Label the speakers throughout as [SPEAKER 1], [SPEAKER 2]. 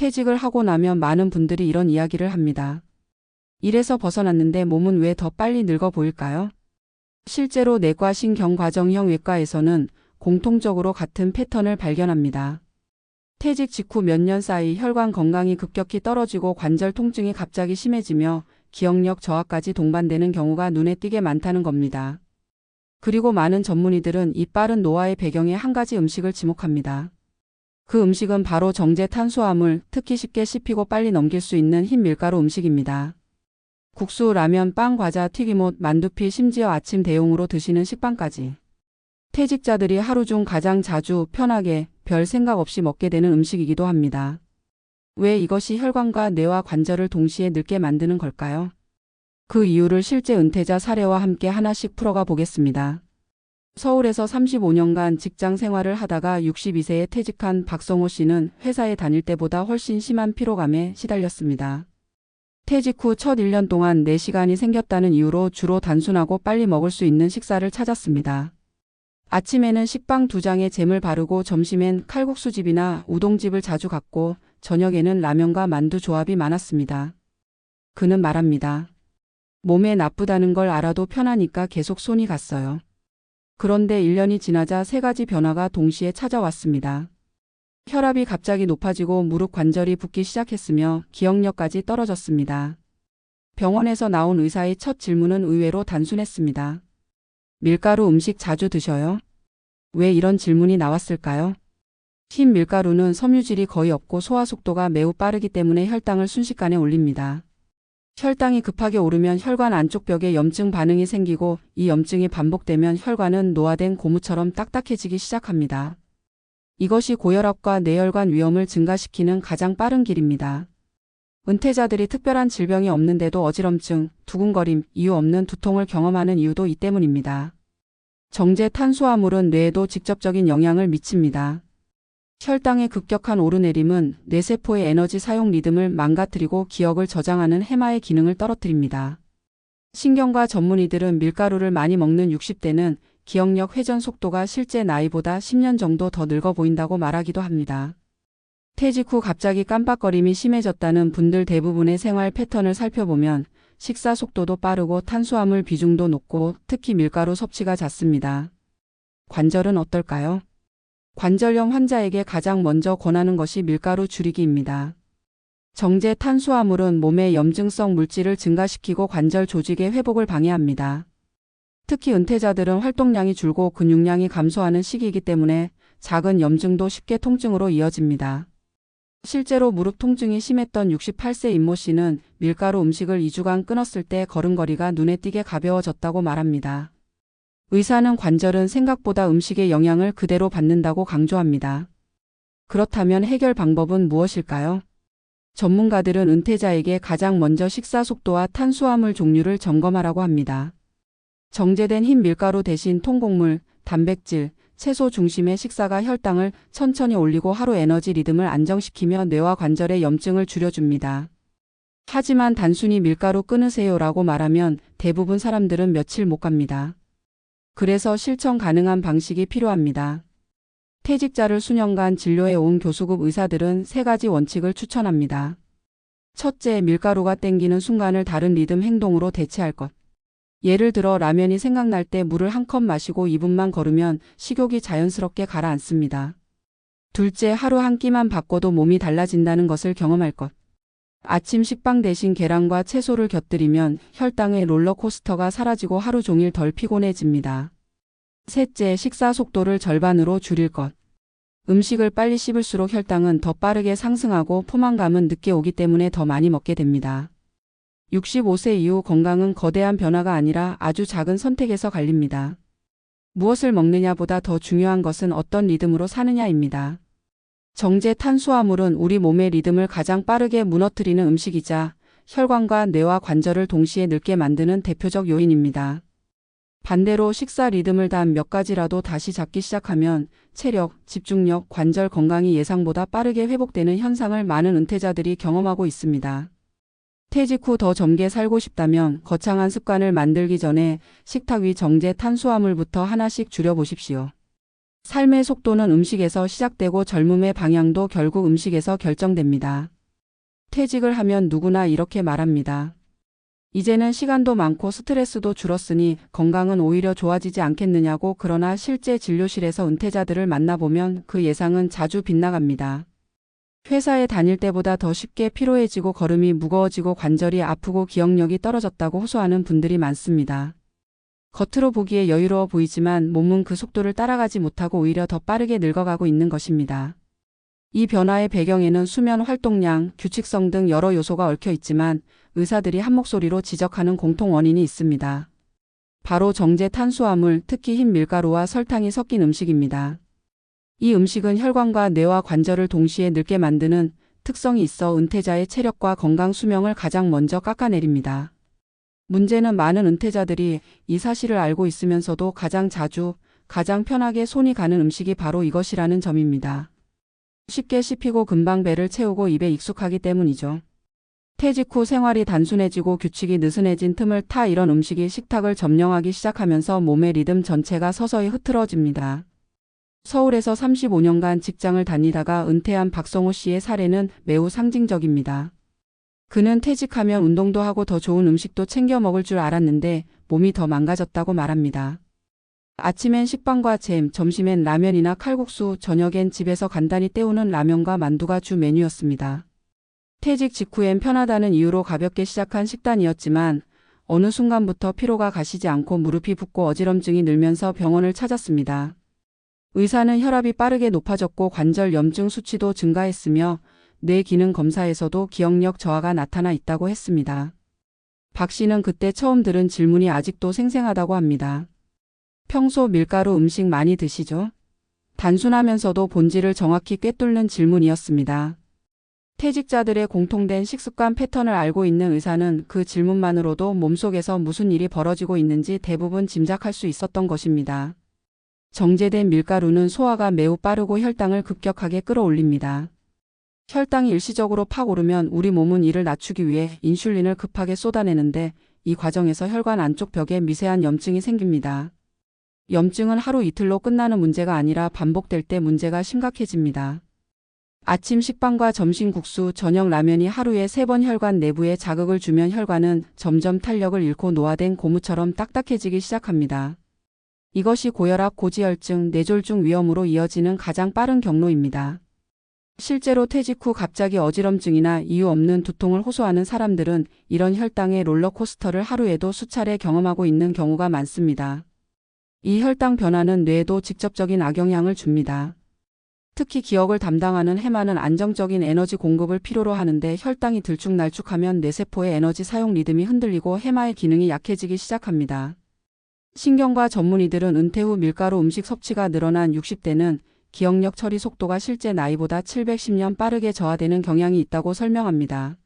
[SPEAKER 1] 퇴직을 하고 나면 많은 분들이 이런 이야기를 합니다. 일에서 벗어났는데 몸은 왜 더 빨리 늙어 보일까요? 실제로 내과 신경과정형 외과에서는 공통적으로 같은 패턴을 발견합니다. 퇴직 직후 몇 년 사이 혈관 건강이 급격히 떨어지고 관절 통증이 갑자기 심해지며 기억력 저하까지 동반되는 경우가 눈에 띄게 많다는 겁니다. 그리고 많은 전문의들은 이 빠른 노화의 배경에 한 가지 음식을 지목합니다. 그 음식은 바로 정제 탄수화물, 특히 쉽게 씹히고 빨리 넘길 수 있는 흰 밀가루 음식입니다. 국수, 라면, 빵, 과자, 튀김옷, 만두피, 심지어 아침 대용으로 드시는 식빵까지. 퇴직자들이 하루 중 가장 자주 편하게 별 생각 없이 먹게 되는 음식이기도 합니다. 왜 이것이 혈관과 뇌와 관절을 동시에 늙게 만드는 걸까요? 그 이유를 실제 은퇴자 사례와 함께 하나씩 풀어가 보겠습니다. 서울에서 35년간 직장 생활을 하다가 62세에 퇴직한 박성호 씨는 회사에 다닐 때보다 훨씬 심한 피로감에 시달렸습니다. 퇴직 후 첫 1년 동안 4시간이 생겼다는 이유로 주로 단순하고 빨리 먹을 수 있는 식사를 찾았습니다. 아침에는 식빵 2장에 잼을 바르고 점심엔 칼국수집이나 우동집을 자주 갔고 저녁에는 라면과 만두 조합이 많았습니다. 그는 말합니다. 몸에 나쁘다는 걸 알아도 편하니까 계속 손이 갔어요. 그런데 1년이 지나자 3가지 변화가 동시에 찾아왔습니다. 혈압이 갑자기 높아지고 무릎 관절이 붓기 시작했으며 기억력까지 떨어졌습니다. 병원에서 나온 의사의 첫 질문은 의외로 단순했습니다. 밀가루 음식 자주 드셔요? 왜 이런 질문이 나왔을까요? 흰 밀가루는 섬유질이 거의 없고 소화 속도가 매우 빠르기 때문에 혈당을 순식간에 올립니다. 혈당이 급하게 오르면 혈관 안쪽 벽에 염증 반응이 생기고 이 염증이 반복되면 혈관은 노화된 고무처럼 딱딱해지기 시작합니다. 이것이 고혈압과 뇌혈관 위험을 증가시키는 가장 빠른 길입니다. 은퇴자들이 특별한 질병이 없는데도 어지럼증, 두근거림, 이유 없는 두통을 경험하는 이유도 이 때문입니다. 정제 탄수화물은 뇌에도 직접적인 영향을 미칩니다. 혈당의 급격한 오르내림은 뇌세포의 에너지 사용 리듬을 망가뜨리고 기억을 저장하는 해마의 기능을 떨어뜨립니다. 신경과 전문의들은 밀가루를 많이 먹는 60대는 기억력 회전 속도가 실제 나이보다 10년 정도 더 늙어 보인다고 말하기도 합니다. 퇴직 후 갑자기 깜빡거림이 심해졌다는 분들 대부분의 생활 패턴을 살펴보면 식사 속도도 빠르고 탄수화물 비중도 높고 특히 밀가루 섭취가 잦습니다. 관절은 어떨까요? 관절염 환자에게 가장 먼저 권하는 것이 밀가루 줄이기입니다. 정제 탄수화물은 몸의 염증성 물질을 증가시키고 관절 조직의 회복을 방해합니다. 특히 은퇴자들은 활동량이 줄고 근육량이 감소하는 시기이기 때문에 작은 염증도 쉽게 통증으로 이어집니다. 실제로 무릎 통증이 심했던 68세 임모 씨는 밀가루 음식을 2주간 끊었을 때 걸음걸이가 눈에 띄게 가벼워졌다고 말합니다. 의사는 관절은 생각보다 음식의 영향을 그대로 받는다고 강조합니다. 그렇다면 해결 방법은 무엇일까요? 전문가들은 은퇴자에게 가장 먼저 식사 속도와 탄수화물 종류를 점검하라고 합니다. 정제된 흰 밀가루 대신 통곡물, 단백질, 채소 중심의 식사가 혈당을 천천히 올리고 하루 에너지 리듬을 안정시키며 뇌와 관절의 염증을 줄여줍니다. 하지만 단순히 밀가루 끊으세요라고 말하면 대부분 사람들은 며칠 못 갑니다. 그래서 실천 가능한 방식이 필요합니다. 퇴직자를 수년간 진료해 온 교수급 의사들은 3가지 원칙을 추천합니다. 첫째, 밀가루가 땡기는 순간을 다른 리듬 행동으로 대체할 것. 예를 들어 라면이 생각날 때 물을 한 컵 마시고 2분만 걸으면 식욕이 자연스럽게 가라앉습니다. 둘째, 하루 한 끼만 바꿔도 몸이 달라진다는 것을 경험할 것. 아침 식빵 대신 계란과 채소를 곁들이면 혈당의 롤러코스터가 사라지고 하루 종일 덜 피곤해집니다. 셋째, 식사 속도를 절반으로 줄일 것. 음식을 빨리 씹을수록 혈당은 더 빠르게 상승하고 포만감은 늦게 오기 때문에 더 많이 먹게 됩니다. 65세 이후 건강은 거대한 변화가 아니라 아주 작은 선택에서 갈립니다. 무엇을 먹느냐보다 더 중요한 것은 어떤 리듬으로 사느냐입니다. 정제 탄수화물은 우리 몸의 리듬을 가장 빠르게 무너뜨리는 음식이자 혈관과 뇌와 관절을 동시에 늙게 만드는 대표적 요인입니다. 반대로 식사 리듬을 단 몇 가지라도 다시 잡기 시작하면 체력, 집중력, 관절 건강이 예상보다 빠르게 회복되는 현상을 많은 은퇴자들이 경험하고 있습니다. 퇴직 후 더 젊게 살고 싶다면 거창한 습관을 만들기 전에 식탁 위 정제 탄수화물부터 하나씩 줄여보십시오. 삶의 속도는 음식에서 시작되고 젊음의 방향도 결국 음식에서 결정됩니다. 퇴직을 하면 누구나 이렇게 말합니다. 이제는 시간도 많고 스트레스도 줄었으니 건강은 오히려 좋아지지 않겠느냐고. 그러나 실제 진료실에서 은퇴자들을 만나보면 그 예상은 자주 빗나갑니다. 회사에 다닐 때보다 더 쉽게 피로해지고 걸음이 무거워지고 관절이 아프고 기억력이 떨어졌다고 호소하는 분들이 많습니다. 겉으로 보기에 여유로워 보이지만 몸은 그 속도를 따라가지 못하고 오히려 더 빠르게 늙어가고 있는 것입니다. 이 변화의 배경에는 수면 활동량, 규칙성 등 여러 요소가 얽혀 있지만 의사들이 한 목소리로 지적하는 공통 원인이 있습니다. 바로 정제 탄수화물, 특히 흰 밀가루와 설탕이 섞인 음식입니다. 이 음식은 혈관과 뇌와 관절을 동시에 늙게 만드는 특성이 있어 은퇴자의 체력과 건강 수명을 가장 먼저 깎아내립니다. 문제는 많은 은퇴자들이 이 사실을 알고 있으면서도 가장 자주, 가장 편하게 손이 가는 음식이 바로 이것이라는 점입니다. 쉽게 씹히고 금방 배를 채우고 입에 익숙하기 때문이죠. 퇴직 후 생활이 단순해지고 규칙이 느슨해진 틈을 타 이런 음식이 식탁을 점령하기 시작하면서 몸의 리듬 전체가 서서히 흐트러집니다. 서울에서 35년간 직장을 다니다가 은퇴한 박성호 씨의 사례는 매우 상징적입니다. 그는 퇴직하면 운동도 하고 더 좋은 음식도 챙겨 먹을 줄 알았는데 몸이 더 망가졌다고 말합니다. 아침엔 식빵과 잼, 점심엔 라면이나 칼국수, 저녁엔 집에서 간단히 때우는 라면과 만두가 주 메뉴였습니다. 퇴직 직후엔 편하다는 이유로 가볍게 시작한 식단이었지만 어느 순간부터 피로가 가시지 않고 무릎이 붓고 어지럼증이 늘면서 병원을 찾았습니다. 의사는 혈압이 빠르게 높아졌고 관절 염증 수치도 증가했으며 뇌 기능 검사에서도 기억력 저하가 나타나 있다고 했습니다. 박 씨는 그때 처음 들은 질문이 아직도 생생하다고 합니다. 평소 밀가루 음식 많이 드시죠? 단순하면서도 본질을 정확히 꿰뚫는 질문이었습니다. 퇴직자들의 공통된 식습관 패턴을 알고 있는 의사는 그 질문만으로도 몸속에서 무슨 일이 벌어지고 있는지 대부분 짐작할 수 있었던 것입니다. 정제된 밀가루는 소화가 매우 빠르고 혈당을 급격하게 끌어올립니다. 혈당이 일시적으로 팍 오르면 우리 몸은 이를 낮추기 위해 인슐린을 급하게 쏟아내는데 이 과정에서 혈관 안쪽 벽에 미세한 염증이 생깁니다. 염증은 하루 이틀로 끝나는 문제가 아니라 반복될 때 문제가 심각해집니다. 아침 식빵과 점심 국수, 저녁 라면이 하루에 3번 혈관 내부에 자극을 주면 혈관은 점점 탄력을 잃고 노화된 고무처럼 딱딱해지기 시작합니다. 이것이 고혈압, 고지혈증, 뇌졸중 위험으로 이어지는 가장 빠른 경로입니다. 실제로 퇴직 후 갑자기 어지럼증이나 이유 없는 두통을 호소하는 사람들은 이런 혈당의 롤러코스터를 하루에도 수차례 경험하고 있는 경우가 많습니다. 이 혈당 변화는 뇌에도 직접적인 악영향을 줍니다. 특히 기억을 담당하는 해마는 안정적인 에너지 공급을 필요로 하는데 혈당이 들쭉날쭉하면 뇌세포의 에너지 사용 리듬이 흔들리고 해마의 기능이 약해지기 시작합니다. 신경과 전문의들은 은퇴 후 밀가루 음식 섭취가 늘어난 60대는 기억력 처리 속도가 실제 나이보다 710년 빠르게 저하되는 경향이 있다고 설명합니다.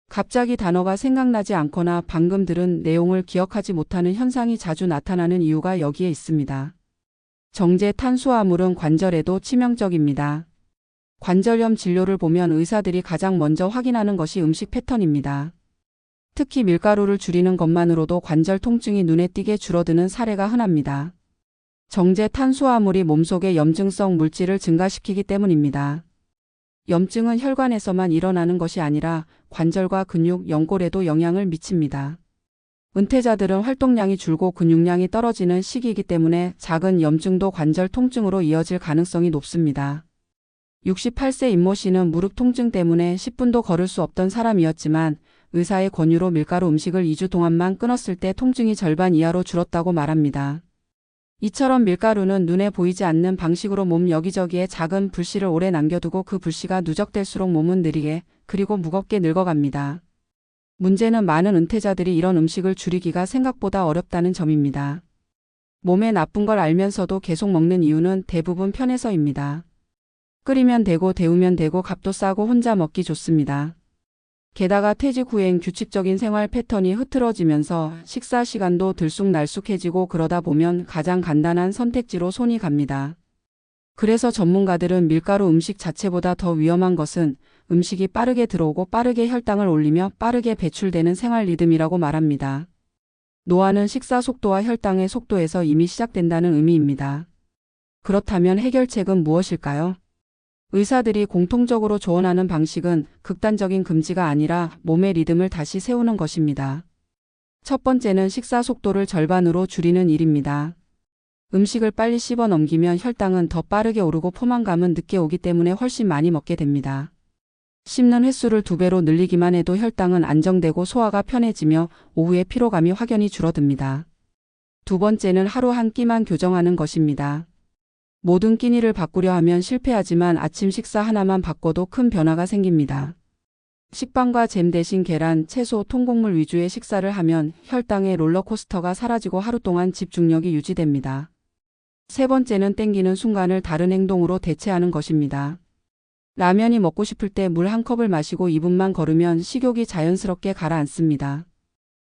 [SPEAKER 1] 갑자기 단어가 생각나지 않거나 방금 들은 내용을 기억하지 못하는 현상이 자주 나타나는 이유가 여기에 있습니다. 정제 탄수화물은 관절에도 치명적입니다. 관절염 진료를 보면 의사들이 가장 먼저 확인하는 것이 음식 패턴입니다. 특히 밀가루를 줄이는 것만으로도 관절 통증이 눈에 띄게 줄어드는 사례가 흔합니다. 정제 탄수화물이 몸속의 염증성 물질을 증가시키기 때문입니다. 염증은 혈관에서만 일어나는 것이 아니라 관절과 근육, 연골에도 영향을 미칩니다. 은퇴자들은 활동량이 줄고 근육량이 떨어지는 시기이기 때문에 작은 염증도 관절 통증으로 이어질 가능성이 높습니다. 68세 임모 씨는 무릎 통증 때문에 10분도 걸을 수 없던 사람이었지만 의사의 권유로 밀가루 음식을 2주 동안만 끊었을 때 통증이 절반 이하로 줄었다고 말합니다. 이처럼 밀가루는 눈에 보이지 않는 방식으로 몸 여기저기에 작은 불씨를 오래 남겨두고 그 불씨가 누적될수록 몸은 느리게 그리고 무겁게 늙어갑니다. 문제는 많은 은퇴자들이 이런 음식을 줄이기가 생각보다 어렵다는 점입니다. 몸에 나쁜 걸 알면서도 계속 먹는 이유는 대부분 편해서입니다. 끓이면 되고 데우면 되고 값도 싸고 혼자 먹기 좋습니다. 게다가 퇴직 후엔 규칙적인 생활 패턴이 흐트러지면서 식사 시간도 들쑥날쑥해지고 그러다 보면 가장 간단한 선택지로 손이 갑니다. 그래서 전문가들은 밀가루 음식 자체보다 더 위험한 것은 음식이 빠르게 들어오고 빠르게 혈당을 올리며 빠르게 배출되는 생활 리듬이라고 말합니다. 노화는 식사 속도와 혈당의 속도에서 이미 시작된다는 의미입니다. 그렇다면 해결책은 무엇일까요? 의사들이 공통적으로 조언하는 방식은 극단적인 금지가 아니라 몸의 리듬을 다시 세우는 것입니다. 첫 번째는 식사 속도를 절반으로 줄이는 일입니다. 음식을 빨리 씹어 넘기면 혈당은 더 빠르게 오르고 포만감은 늦게 오기 때문에 훨씬 많이 먹게 됩니다. 씹는 횟수를 2배로 늘리기만 해도 혈당은 안정되고 소화가 편해지며 오후에 피로감이 확연히 줄어듭니다. 두 번째는 하루 한 끼만 교정하는 것입니다. 모든 끼니를 바꾸려 하면 실패하지만 아침 식사 하나만 바꿔도 큰 변화가 생깁니다. 식빵과 잼 대신 계란, 채소, 통곡물 위주의 식사를 하면 혈당의 롤러코스터가 사라지고 하루 동안 집중력이 유지됩니다. 세 번째는 땡기는 순간을 다른 행동으로 대체하는 것입니다. 라면이 먹고 싶을 때 물 한 컵을 마시고 2분만 걸으면 식욕이 자연스럽게 가라앉습니다.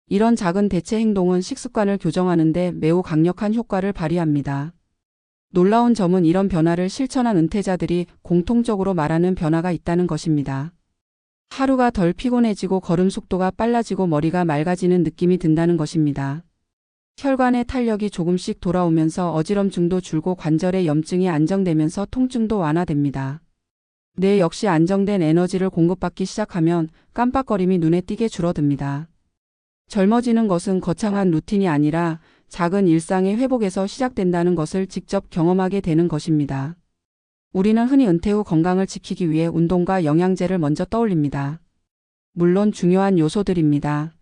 [SPEAKER 1] 이런 작은 대체 행동은 식습관을 교정하는 데 매우 강력한 효과를 발휘합니다. 놀라운 점은 이런 변화를 실천한 은퇴자들이 공통적으로 말하는 변화가 있다는 것입니다. 하루가 덜 피곤해지고 걸음 속도가 빨라지고 머리가 맑아지는 느낌이 든다는 것입니다. 혈관의 탄력이 조금씩 돌아오면서 어지럼증도 줄고 관절의 염증이 안정되면서 통증도 완화됩니다. 뇌 역시 안정된 에너지를 공급받기 시작하면 깜빡거림이 눈에 띄게 줄어듭니다. 젊어지는 것은 거창한 루틴이 아니라 작은 일상의 회복에서 시작된다는 것을 직접 경험하게 되는 것입니다. 우리는 흔히 은퇴 후 건강을 지키기 위해 운동과 영양제를 먼저 떠올립니다. 물론 중요한 요소들입니다.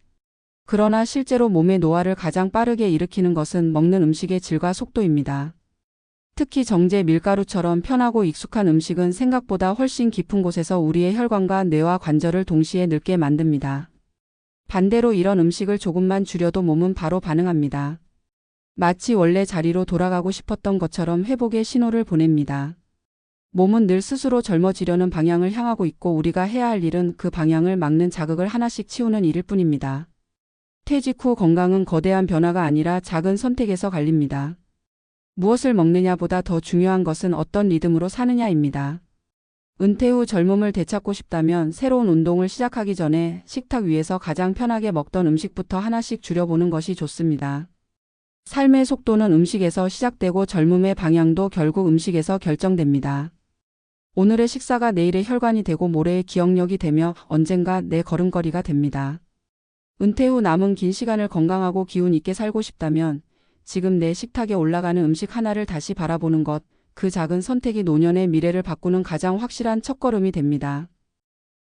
[SPEAKER 1] 그러나 실제로 몸의 노화를 가장 빠르게 일으키는 것은 먹는 음식의 질과 속도입니다. 특히 정제 밀가루처럼 편하고 익숙한 음식은 생각보다 훨씬 깊은 곳에서 우리의 혈관과 뇌와 관절을 동시에 늙게 만듭니다. 반대로 이런 음식을 조금만 줄여도 몸은 바로 반응합니다. 마치 원래 자리로 돌아가고 싶었던 것처럼 회복의 신호를 보냅니다. 몸은 늘 스스로 젊어지려는 방향을 향하고 있고 우리가 해야 할 일은 그 방향을 막는 자극을 하나씩 치우는 일일 뿐입니다. 퇴직 후 건강은 거대한 변화가 아니라 작은 선택에서 갈립니다. 무엇을 먹느냐보다 더 중요한 것은 어떤 리듬으로 사느냐입니다. 은퇴 후 젊음을 되찾고 싶다면 새로운 운동을 시작하기 전에 식탁 위에서 가장 편하게 먹던 음식부터 하나씩 줄여보는 것이 좋습니다. 삶의 속도는 음식에서 시작되고 젊음의 방향도 결국 음식에서 결정됩니다. 오늘의 식사가 내일의 혈관이 되고 모레의 기억력이 되며 언젠가 내 걸음걸이가 됩니다. 은퇴 후 남은 긴 시간을 건강하고 기운 있게 살고 싶다면 지금 내 식탁에 올라가는 음식 하나를 다시 바라보는 것, 그 작은 선택이 노년의 미래를 바꾸는 가장 확실한 첫걸음이 됩니다.